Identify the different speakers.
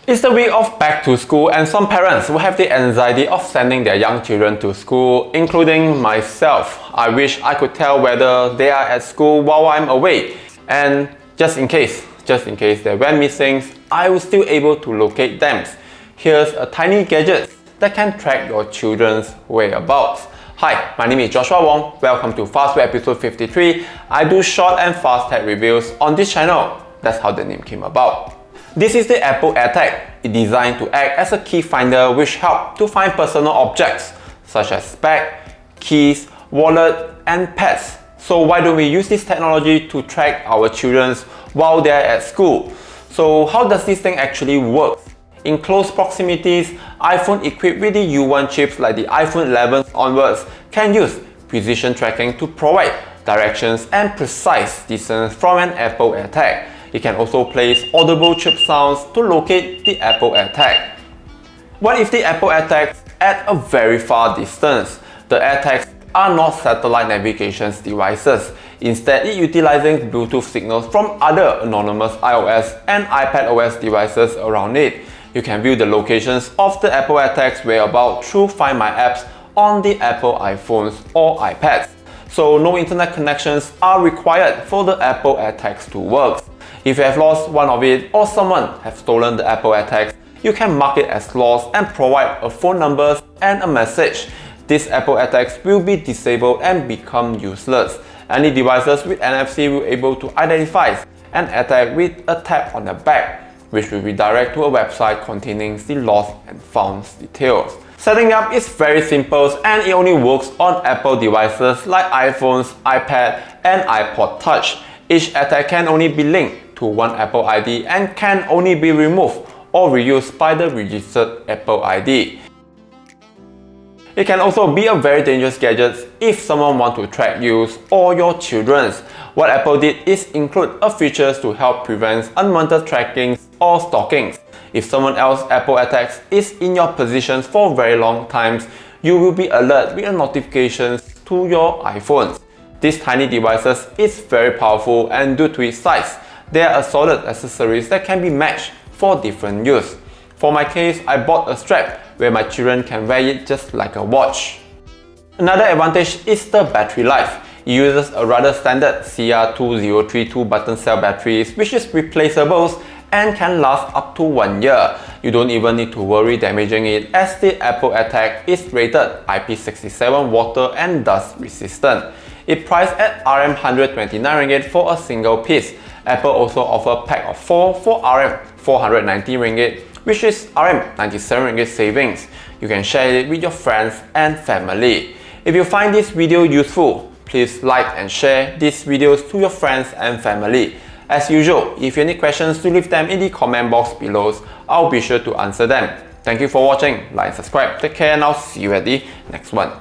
Speaker 1: It's the week of back to school, and some parents will have the anxiety of sending their young children to school, including myself. I wish I could tell whether they are at school while I'm away, and just in case they went missing, I was still able to locate them. Here's a tiny gadget that can track your children's whereabouts. Hi, my name is Joshua Wong. Welcome to Fast Way episode 53. I do short and fast tech reviews on this channel. That's how the name came about. This is the Apple AirTag. It's designed to act as a key finder which helps to find personal objects such as bag, keys, wallet, and pets. So why don't we use this technology to track our children while they're at school? So how does this thing actually work? In close proximities, iPhone equipped with the U1 chips like the iPhone 11 onwards can use precision tracking to provide directions and precise distance from an Apple AirTag. It can also place audible chip sounds to locate the Apple AirTag. What if the Apple AirTags at a very far distance? The AirTags are not satellite navigation devices. Instead, it utilizes Bluetooth signals from other anonymous iOS and iPadOS devices around it. You can view the locations of the Apple AirTags whereabouts through Find My apps on the Apple iPhones or iPads. So no internet connections are required for the Apple AirTags to work. If you have lost one of it or someone has stolen the Apple AirTags, you can mark it as lost and provide a phone number and a message. These Apple AirTags will be disabled and become useless. Any devices with NFC will be able to identify an AirTag with a tap on the back, which will redirect to a website containing the lost and found details. Setting up is very simple and it only works on Apple devices like iPhones, iPad, and iPod Touch. Each AirTag can only be linked to one Apple ID and can only be removed or reused by the registered Apple ID. It can also be a very dangerous gadget if someone wants to track you or your children's. What Apple did is include a feature to help prevent unwanted tracking or stalking. If someone else's Apple AirTags is in your possession for very long times, you will be alerted with notifications to your iPhone. These tiny devices is very powerful, and due to its size, there are solid accessories that can be matched for different use. For my case, I bought a strap where my children can wear it just like a watch. Another advantage is the battery life. It uses a rather standard CR2032 button cell batteries, which is replaceable and can last up to 1 year. You don't even need to worry damaging it, as the Apple AirTag is rated IP67 water and dust resistant. It priced at RM129 ringgit for a single piece. Apple also offers a pack of 4 for RM490 ringgit, which is RM97 ringgit savings. You can share it with your friends and family. If you find this video useful, please like and share these videos to your friends and family. As usual, if you have any questions, to leave them in the comment box below. I'll be sure to answer them. Thank you for watching. Like and subscribe. Take care, and I'll see you at the next one.